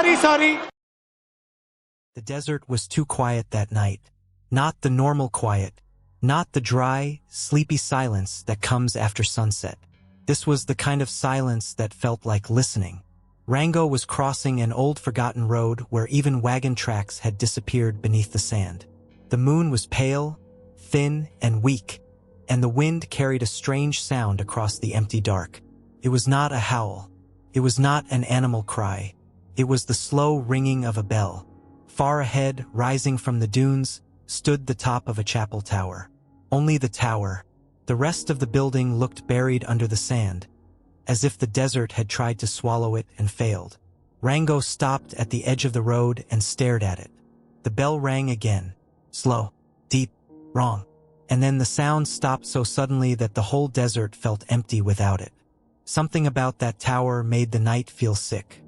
Sorry. The desert was too quiet that night. Not the normal quiet. Not the dry, sleepy silence that comes after sunset. This was the kind of silence that felt like listening. Rango was crossing an old forgotten road where even wagon tracks had disappeared beneath the sand. The moon was pale, thin, and weak, and the wind carried a strange sound across the empty dark. It was not a howl. It was not an animal cry. It was the slow ringing of a bell. Far ahead, rising from the dunes, stood the top of a chapel tower. Only the tower. The rest of the building looked buried under the sand, as if the desert had tried to swallow it and failed. Rango stopped at the edge of the road and stared at it. The bell rang again. Slow, deep, wrong. And then the sound stopped so suddenly that the whole desert felt empty without it. Something about that tower made the night feel sick.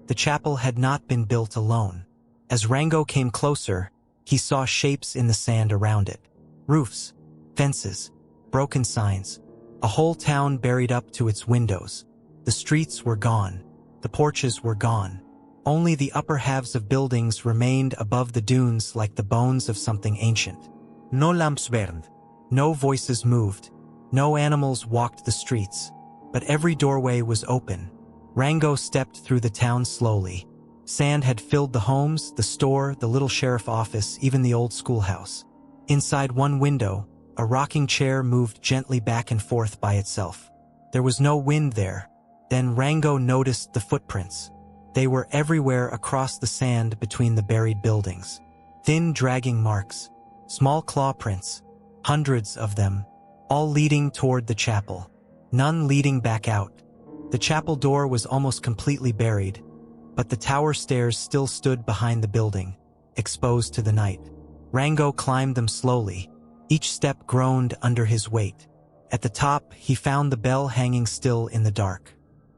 The chapel had not been built alone. As Rango came closer, he saw shapes in the sand around it. Roofs, fences, broken signs, a whole town buried up to its windows. The streets were gone. The porches were gone. Only the upper halves of buildings remained above the dunes like the bones of something ancient. No lamps burned. No voices moved. No animals walked the streets. But every doorway was open. Rango stepped through the town slowly. Sand had filled the homes, the store, the little sheriff office, even the old schoolhouse. Inside one window, a rocking chair moved gently back and forth by itself. There was no wind there. Then Rango noticed the footprints. They were everywhere across the sand between the buried buildings. Thin, dragging marks. Small claw prints. Hundreds of them, all leading toward the chapel. None leading back out. The chapel door was almost completely buried, but the tower stairs still stood behind the building, exposed to the night. Rango climbed them slowly. Each step groaned under his weight. At the top, he found the bell hanging still in the dark.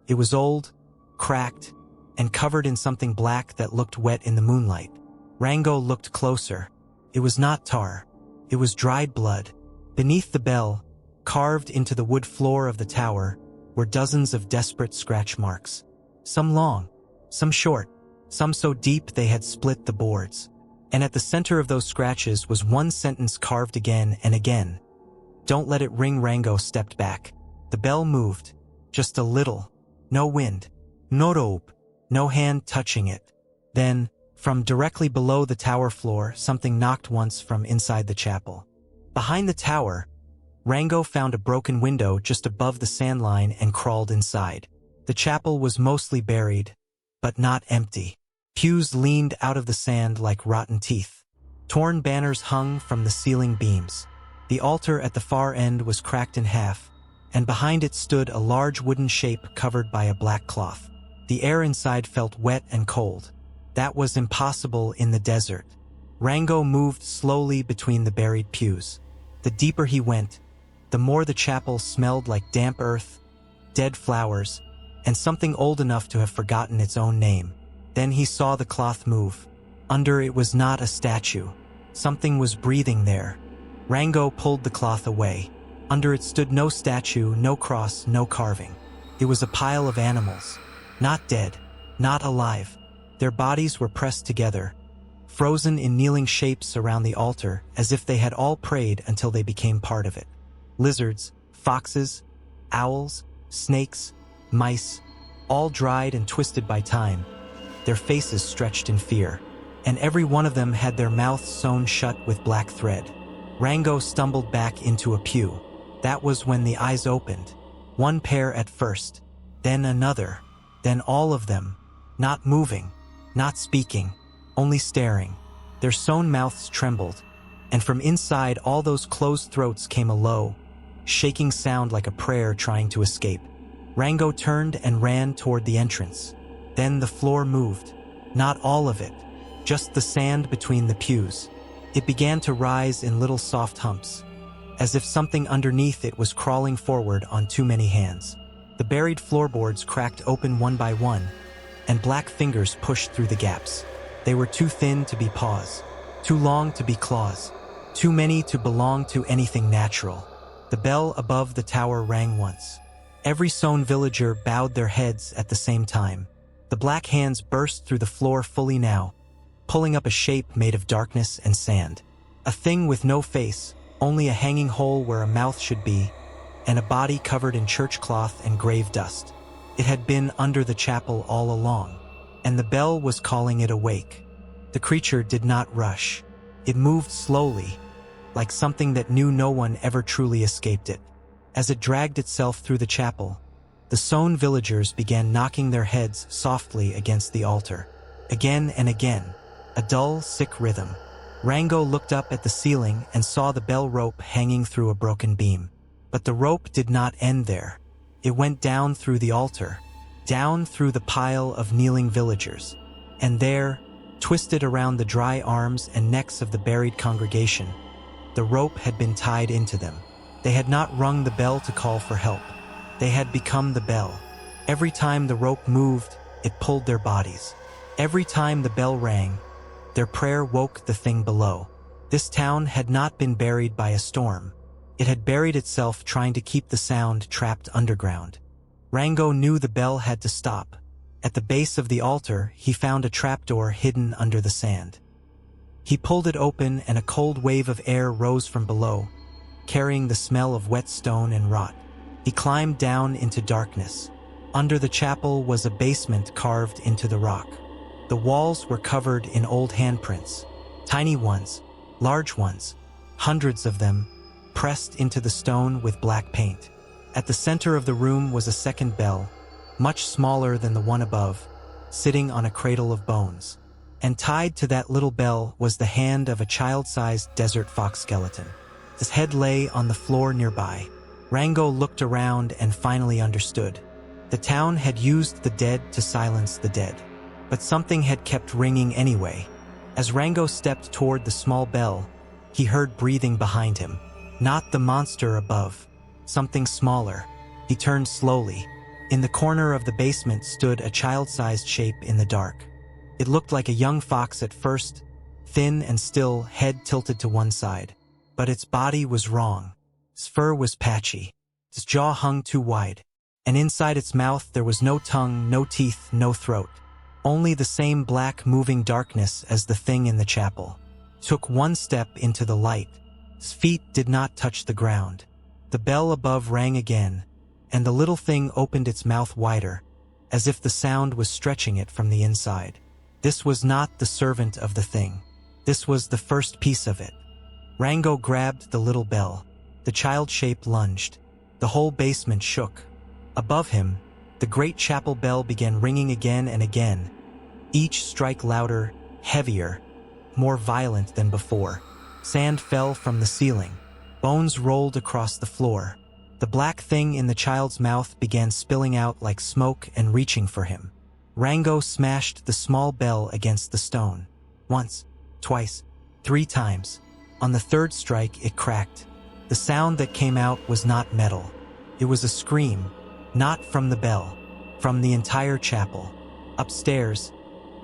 It was old, cracked, and covered in something black that looked wet in the moonlight. Rango looked closer. It was not tar. It was dried blood. Beneath the bell, carved into the wood floor of the tower, were dozens of desperate scratch marks. Some long, some short, some so deep they had split the boards. And at the center of those scratches was one sentence carved again and again. Don't let it ring. Rango stepped back. The bell moved, just a little. No wind, no rope, no hand touching it. Then, from directly below the tower floor, something knocked once from inside the chapel. Behind the tower, Rango found a broken window just above the sand line and crawled inside. The chapel was mostly buried, but not empty. Pews leaned out of the sand like rotten teeth. Torn banners hung from the ceiling beams. The altar at the far end was cracked in half, and behind it stood a large wooden shape covered by a black cloth. The air inside felt wet and cold. That was impossible in the desert. Rango moved slowly between the buried pews. The deeper he went, the more the chapel smelled like damp earth, dead flowers, and something old enough to have forgotten its own name. Then he saw the cloth move. Under it was not a statue. Something was breathing there. Rango pulled the cloth away. Under it stood no statue, no cross, no carving. It was a pile of animals. Not dead, not alive. Their bodies were pressed together, frozen in kneeling shapes around the altar, as if they had all prayed until they became part of it. Lizards, foxes, owls, snakes, mice, all dried and twisted by time, their faces stretched in fear, and every one of them had their mouths sewn shut with black thread. Rango stumbled back into a pew. That was when the eyes opened. One pair at first, then another, then all of them, not moving, not speaking, only staring. Their sewn mouths trembled, and from inside all those closed throats came a low, shaking sound like a prayer trying to escape. Rango turned and ran toward the entrance. Then the floor moved. Not all of it, just the sand between the pews. It began to rise in little soft humps, as if something underneath it was crawling forward on too many hands. The buried floorboards cracked open one by one, and black fingers pushed through the gaps. They were too thin to be paws, too long to be claws, too many to belong to anything natural. The bell above the tower rang once. Every sewn villager bowed their heads at the same time. The black hands burst through the floor fully now, pulling up a shape made of darkness and sand. A thing with no face, only a hanging hole where a mouth should be, and a body covered in church cloth and grave dust. It had been under the chapel all along, and the bell was calling it awake. The creature did not rush. It moved slowly, like something that knew no one ever truly escaped it. As it dragged itself through the chapel, the sown villagers began knocking their heads softly against the altar. Again and again, a dull, sick rhythm. Rango looked up at the ceiling and saw the bell rope hanging through a broken beam. But the rope did not end there. It went down through the altar, down through the pile of kneeling villagers, and there, twisted around the dry arms and necks of the buried congregation, the rope had been tied into them. They had not rung the bell to call for help. They had become the bell. Every time the rope moved, it pulled their bodies. Every time the bell rang, their prayer woke the thing below. This town had not been buried by a storm. It had buried itself trying to keep the sound trapped underground. Rango knew the bell had to stop. At the base of the altar, he found a trapdoor hidden under the sand. He pulled it open and a cold wave of air rose from below, carrying the smell of wet stone and rot. He climbed down into darkness. Under the chapel was a basement carved into the rock. The walls were covered in old handprints, tiny ones, large ones, hundreds of them, pressed into the stone with black paint. At the center of the room was a second bell, much smaller than the one above, sitting on a cradle of bones. And tied to that little bell was the hand of a child-sized desert fox skeleton. His head lay on the floor nearby. Rango looked around and finally understood. The town had used the dead to silence the dead. But something had kept ringing anyway. As Rango stepped toward the small bell, he heard breathing behind him. Not the monster above. Something smaller. He turned slowly. In the corner of the basement stood a child-sized shape in the dark. It looked like a young fox at first, thin and still, head tilted to one side. But its body was wrong. Its fur was patchy. Its jaw hung too wide. And inside its mouth there was no tongue, no teeth, no throat. Only the same black moving darkness as the thing in the chapel. Took one step into the light. His feet did not touch the ground. The bell above rang again, and the little thing opened its mouth wider, as if the sound was stretching it from the inside. This was not the servant of the thing. This was the first piece of it. Rango grabbed the little bell. The child shape lunged. The whole basement shook. Above him, the great chapel bell began ringing again and again, each strike louder, heavier, more violent than before. Sand fell from the ceiling. Bones rolled across the floor. The black thing in the child's mouth began spilling out like smoke and reaching for him. Rango smashed the small bell against the stone. Once, twice, 3 times. On the third strike, it cracked. The sound that came out was not metal. It was a scream, not from the bell, from the entire chapel. Upstairs,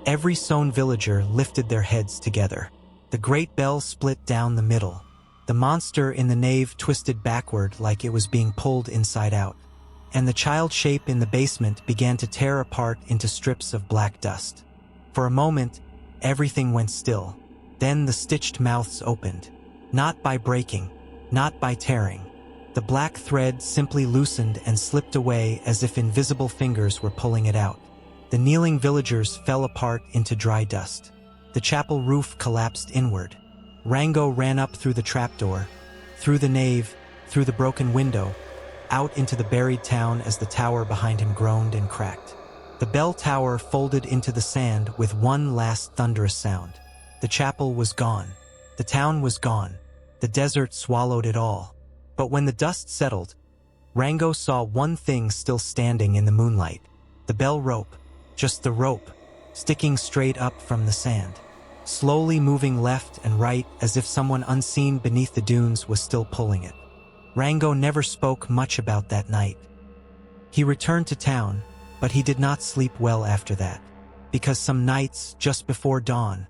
every sown villager lifted their heads together. The great bell split down the middle. The monster in the nave twisted backward like it was being pulled inside out. And the child shape in the basement began to tear apart into strips of black dust. For a moment, everything went still. Then the stitched mouths opened. Not by breaking, not by tearing. The black thread simply loosened and slipped away as if invisible fingers were pulling it out. The kneeling villagers fell apart into dry dust. The chapel roof collapsed inward. Rango ran up through the trapdoor, through the nave, through the broken window, out into the buried town as the tower behind him groaned and cracked. The bell tower folded into the sand with one last thunderous sound. The chapel was gone. The town was gone. The desert swallowed it all. But when the dust settled, Rango saw one thing still standing in the moonlight. The bell rope, just the rope, sticking straight up from the sand, slowly moving left and right as if someone unseen beneath the dunes was still pulling it. Rango never spoke much about that night. He returned to town, but he did not sleep well after that, because some nights just before dawn,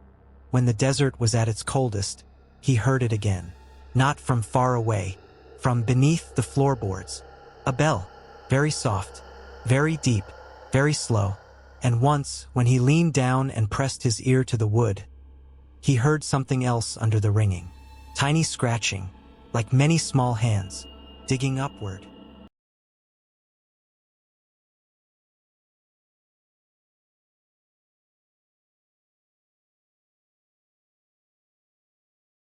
when the desert was at its coldest, he heard it again. Not from far away, from beneath the floorboards. A bell, very soft, very deep, very slow, And once, when he leaned down and pressed his ear to the wood, he heard something else under the ringing. Tiny scratching, like many small hands, digging upward.